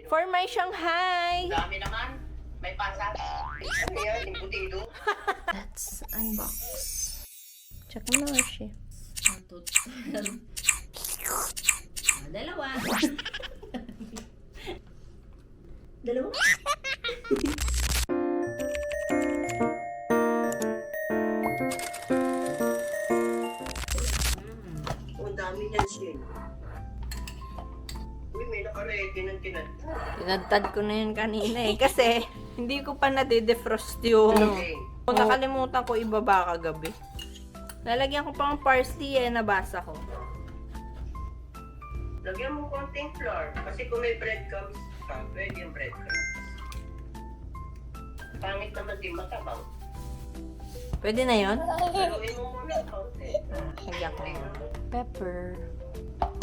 For my Shanghai! Dami naman. May pasa. Ano yan? Yung butido? Let's unbox. Check mo na, Hershey. Dalawa. Dalawa? Ang dami niyan siya. Uy, may nakaredy ng kinanta. Tinadtad ko na yun kanina eh. Kasi, hindi ko pa nade-defrost yung... Nakalimutan ko ibaba kagabi. Lalagyan ko pang parsley eh, nabasa ko. Lagyan mo konting flour. Kasi kung may breadcrumbs ka, pwede yung breadcrumbs. Pangit naman din matabang. Pwede na yun? Haluin mo muna ang konti. Lagyan ko. Pepper.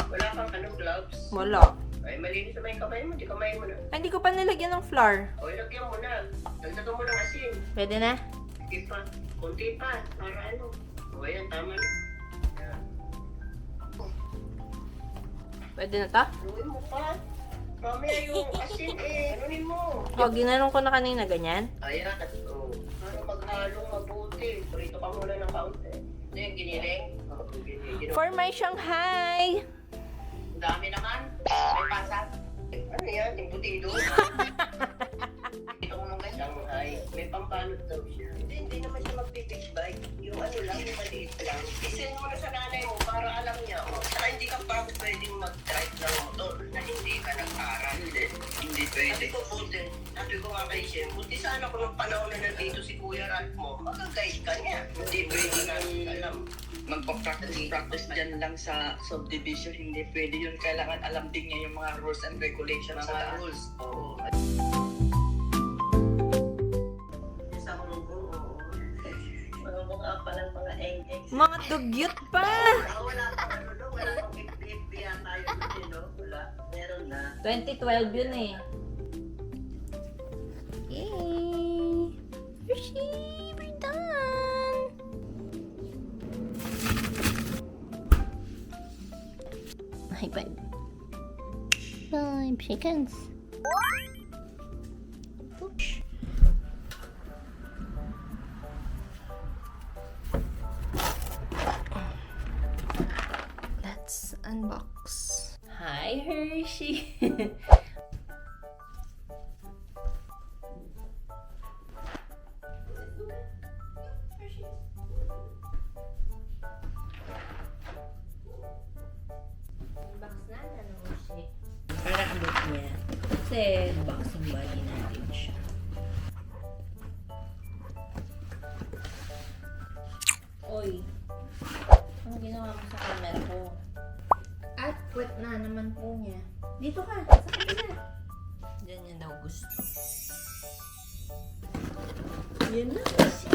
Wala kang gloves. Wala. Ay, malinis naman yung kamay mo. Di kamay mo na. Ay, hindi ko pa nilagyan ng flour. O, ilagyan mo na. Dagdagan mo ng asin. Pwede na? Sige pa. Kunti pa. Para ano. O, ayan. Tama na. Ayan. Pwede na ta? Haluin mo pa. Mamaya yung asin eh. Anunin mo. O, ginanong ko na kanina ganyan. Ayan. O. Para maghalong mabuti. Prito ka muna ng kaunti. Ito yung giniling. O, giniling. For my Shanghai! Ang dami naman. May pasa. Ano yan? Yung butido? Ito mo nung Shanghai. May pambalot daw siya. Hindi naman siya magpipig-bite. Yung ano lang, yung maliit lang. Isend mo na sa nanay mo para alam niya. O, saka hindi ka pa pwedeng mag-drive ng motor na hindi ka nag-aral. Hindi pwede. Sabi ko, buti. Sabi ko nga kay Shem, buti sana kung nung panahon na nandito si Kuya Ralph mo, mag-guide ka niya. Hindi pwede na alam. Magpa-practice dyan lang sa subdivision, hindi pwede yun. Kailangan alam din niya yung mga rules and regulations Mga sa rules. Oo. Isa ko nung mga mukha pa ng mga eng-eng. Mga dugyot pa! Wala pang ano no? Wala pang FB yata yun no? Wala. Meron na. 2012 yun eh. Yay! Hershey! We're done! High five. 5 seconds. Oops. Let's unbox. Hi, Hershey. Box na Hershey. Para abot niya. Kasi boxing body natin siya. Oy. Ano ginawa mo sa camera ko? At quit na naman po niya. Dito ka, sa kabila. Diyan niya daw gusto. Yan na kasi.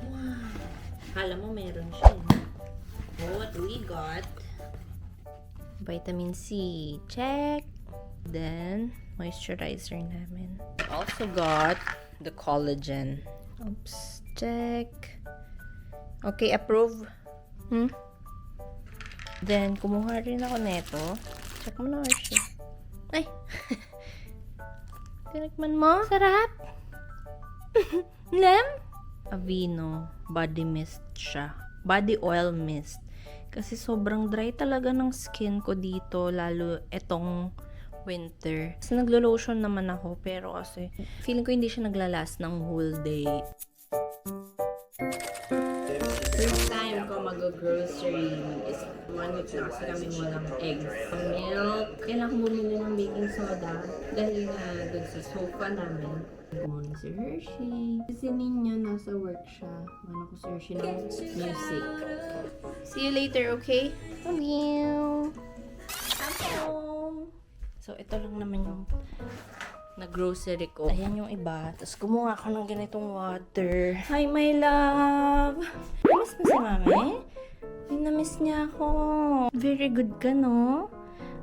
Wow. Kala mo meron siya. What we got? Vitamin C. Check. Then, moisturizer namin. Also got the collagen. Oops. Check. Okay, approve. Then, kumuha rin ako neto. Check mo na, Hershey. Ay! Tinikman mo? Sarap! Lem? Aveeno. Body mist siya. Body oil mist. Kasi sobrang dry talaga ng skin ko dito. Lalo etong winter. Kasi naglo-lotion naman ako. Pero kasi feeling ko hindi siya naglalast ng whole day. First time ko mag-grocery is 1 week na kasi kami walang eggs. Milk. Kailangan bumili ng baking soda dahil nga dun sa sofa namin. Good morning, Sir Hershey. Kasi ninyo nasa work siya. Ano ko, Sir Hershey, ng music. See you later, okay? Love you! Hello! So, ito lang naman yung na-grocery ko. Ayan yung iba. Tapos, kumuha ako ng ganitong water. Hi, my love! Namiss mo si mami? Namiss niya ako. Very good ka, no?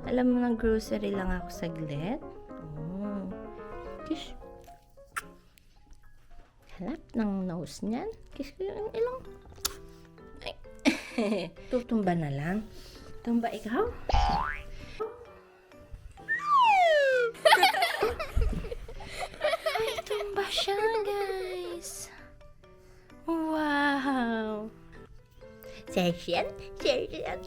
Alam mo, nag-grocery lang ako saglit. Oh. Kiss. Halap ng nose niyan. Kiss ko yung ilong. Ay. Tutumba na lang. Tumba ikaw? Session? Session?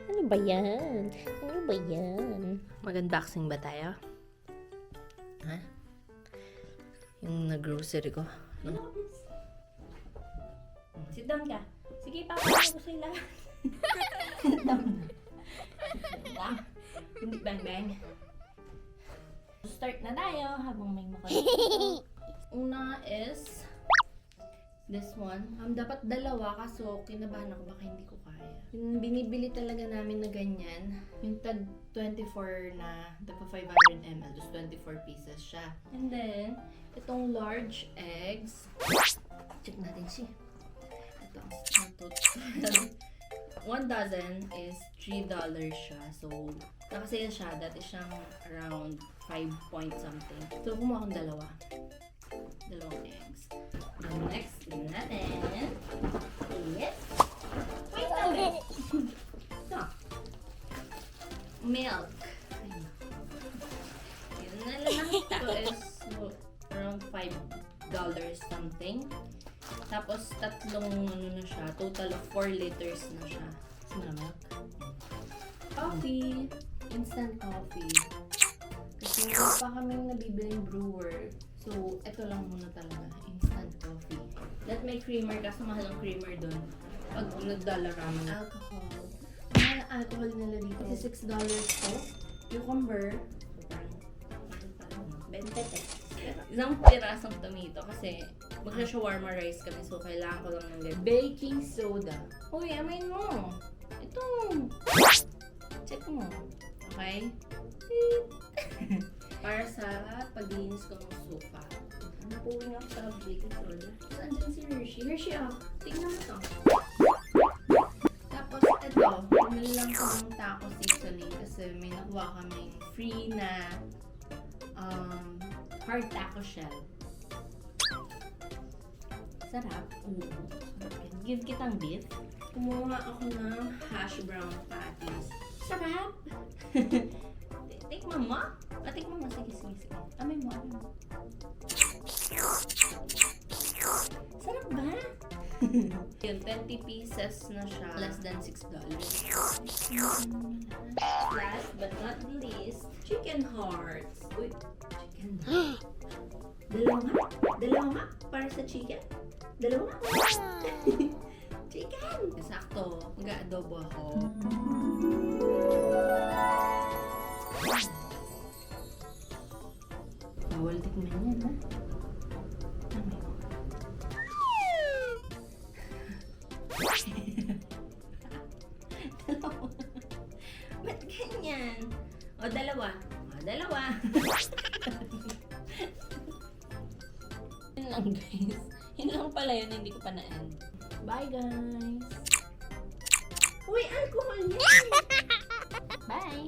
Ano ba yan? Ano ba yan? Mag-unboxing ba tayo? Ha? Yung nag-grocery ko. No? Sit down ka. Sige, papakita ko sila. Sit down. Hindi bang-bang. Start na tayo habang may makalito. Una is this one. Dapat dalawa kaso kinabahan ako baka hindi ko kaya. Yung binibili talaga namin na ganyan, yung tag 24 na, tagpa 500 ml, just 24 pieces siya. And then, itong large eggs. Check natin siya. Ito. 1 dozen is $3 siya. So, nakasale siya. Dati siyang around 5 point something. So, kumuha akong dalawa. Dalawang eggs. And next, tignan natin. Yes. Wait a minute. Ito. Milk. Yun na lang. Ito is around $5 something. Tapos, tatlong ano na siya. Total of 4 liters na siya. Smell milk. Coffee. Instant coffee. Kasi meron pa kaming nabibiling brewer. So, ito lang muna talaga. Instant coffee. That may creamer kasi mahal ang creamer doon. Pag nagdala ramen. Alcohol. Mahal ang alcohol nila dito. Kasi $6 to. Cucumber. So, parang 20 pesos. Isang pirasong tomato kasi magsha-shawarma rice kami so kailangan ko lang ng baking soda. Uy, amayin mo. Ito. Check mo. Okay? Para sa paglinis ko ng sofa. Napuwing ako sa baking soda. Tapos andyan si Hershey. Hershey, oh. Tingnan mo to. Tapos ito. Pumili lang ko ng taco seasoning kasi may nakuha kaming free na hard taco shell. Sarap. Oo. Give kitang beef. Kumuha ako ng hash brown patties. Sarap! Tikman mo? Tikman mo. Sige, sige, sige. Amay mo, amay mo. Sarap ba? Yun, 20 pieces na siya. Less than $6. Last but not least, chicken hearts. Uy, chicken hearts. Dalawa nga. Dalawa nga. Para sa chicken. Dalawa nga. Chicken! Sakto. Mag-aadobo ako. Bawal tikman yan, ha? Tama yun. Dalawa. Ba't ganyan? O, dalawa. O, dalawa. Yun lang, guys. Yun lang pala yun, hindi ko pa na-end. Bye, guys! Uy, alcohol yan! Bye!